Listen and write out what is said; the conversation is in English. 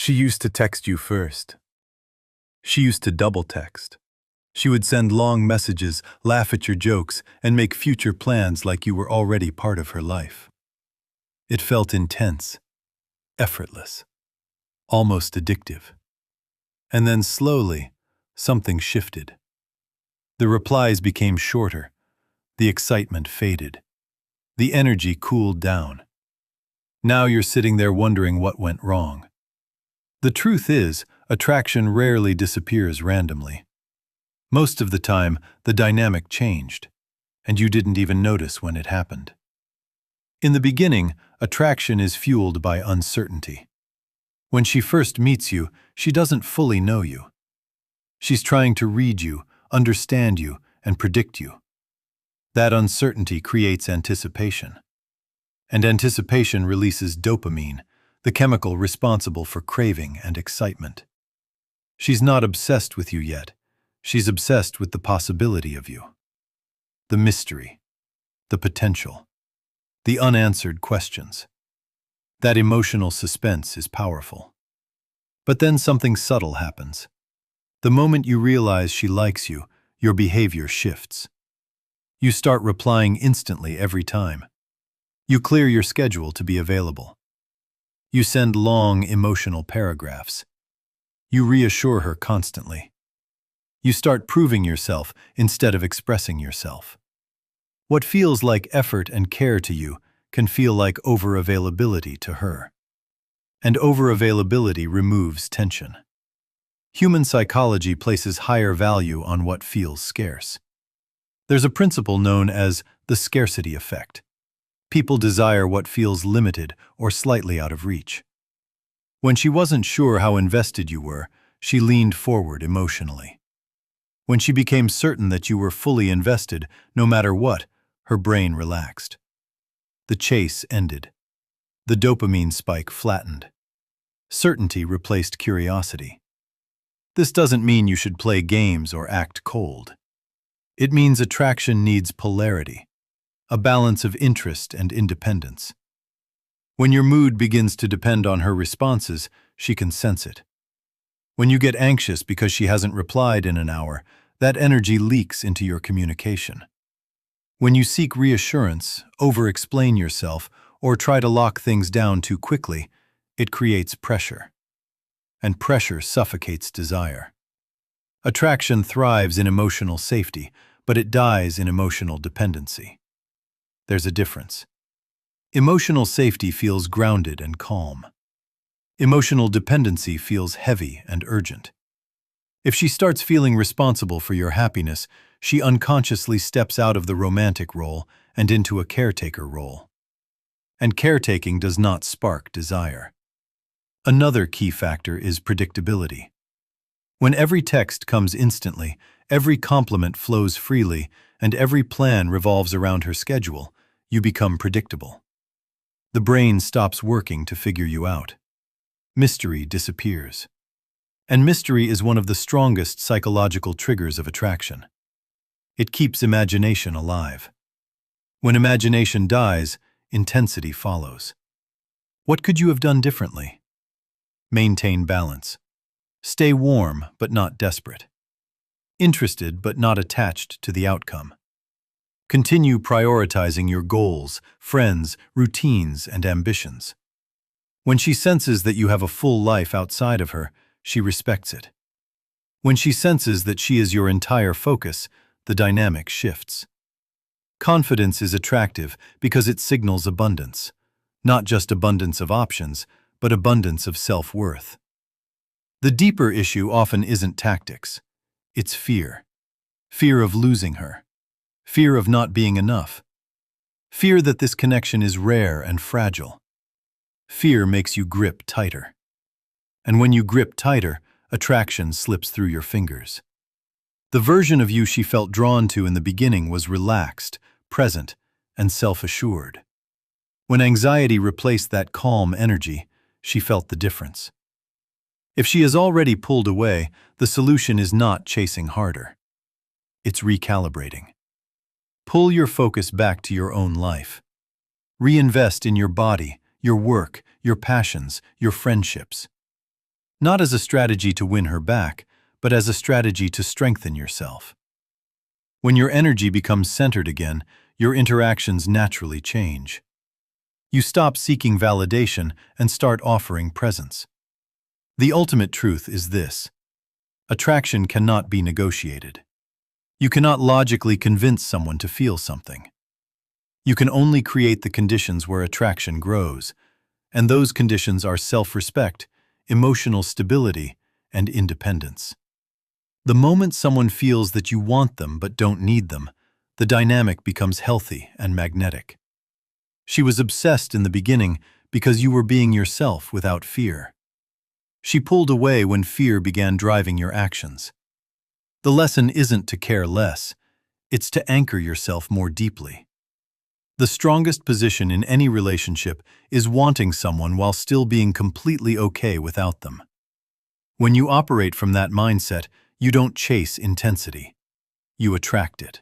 She used to text you first. She used to double text. She would send long messages, laugh at your jokes, and make future plans like you were already part of her life. It felt intense, effortless, almost addictive. And then slowly, something shifted. The replies became shorter. The excitement faded. The energy cooled down. Now you're sitting there wondering what went wrong. The truth is, attraction rarely disappears randomly. Most of the time, the dynamic changed, and you didn't even notice when it happened. In the beginning, attraction is fueled by uncertainty. When she first meets you, she doesn't fully know you. She's trying to read you, understand you, and predict you. That uncertainty creates anticipation. And anticipation releases dopamine, the chemical responsible for craving and excitement. She's not obsessed with you yet. She's obsessed with the possibility of you. The mystery, the potential, the unanswered questions. That emotional suspense is powerful. But then something subtle happens. The moment you realize she likes you, your behavior shifts. You start replying instantly every time. You clear your schedule to be available. You send long, emotional paragraphs. You reassure her constantly. You start proving yourself instead of expressing yourself. What feels like effort and care to you can feel like over-availability to her. And over-availability removes tension. Human psychology places higher value on what feels scarce. There's a principle known as the scarcity effect. People desire what feels limited or slightly out of reach. When she wasn't sure how invested you were, she leaned forward emotionally. When she became certain that you were fully invested, no matter what, her brain relaxed. The chase ended. The dopamine spike flattened. Certainty replaced curiosity. This doesn't mean you should play games or act cold. It means attraction needs polarity, a balance of interest and independence. When your mood begins to depend on her responses, she can sense it. When you get anxious because she hasn't replied in an hour, that energy leaks into your communication. When you seek reassurance, over-explain yourself, or try to lock things down too quickly, it creates pressure. And pressure suffocates desire. Attraction thrives in emotional safety, but it dies in emotional dependency. There's a difference. Emotional safety feels grounded and calm. Emotional dependency feels heavy and urgent. If she starts feeling responsible for your happiness, she unconsciously steps out of the romantic role and into a caretaker role. And caretaking does not spark desire. Another key factor is predictability. When every text comes instantly, every compliment flows freely, and every plan revolves around her schedule, you become predictable. The brain stops working to figure you out. Mystery disappears. And mystery is one of the strongest psychological triggers of attraction. It keeps imagination alive. When imagination dies, intensity follows. What could you have done differently? Maintain balance. Stay warm but not desperate. Interested but not attached to the outcome. Continue prioritizing your goals, friends, routines, and ambitions. When she senses that you have a full life outside of her, she respects it. When she senses that she is your entire focus, the dynamic shifts. Confidence is attractive because it signals abundance. Not just abundance of options, but abundance of self-worth. The deeper issue often isn't tactics. It's fear. Fear of losing her. Fear of not being enough. Fear that this connection is rare and fragile. Fear makes you grip tighter. And when you grip tighter, attraction slips through your fingers. The version of you she felt drawn to in the beginning was relaxed, present, and self-assured. When anxiety replaced that calm energy, she felt the difference. If she has already pulled away, the solution is not chasing harder. It's recalibrating. Pull your focus back to your own life. Reinvest in your body, your work, your passions, your friendships. not as a strategy to win her back, but as a strategy to strengthen yourself. When your energy becomes centered again, your interactions naturally change. You stop seeking validation and start offering presence. The ultimate truth is this: attraction cannot be negotiated. You cannot logically convince someone to feel something. You can only create the conditions where attraction grows, and those conditions are self-respect, emotional stability, and independence. The moment someone feels that you want them but don't need them, the dynamic becomes healthy and magnetic. She was obsessed in the beginning because you were being yourself without fear. She pulled away when fear began driving your actions. The lesson isn't to care less, it's to anchor yourself more deeply. The strongest position in any relationship is wanting someone while still being completely okay without them. When you operate from that mindset, you don't chase intensity. You attract it.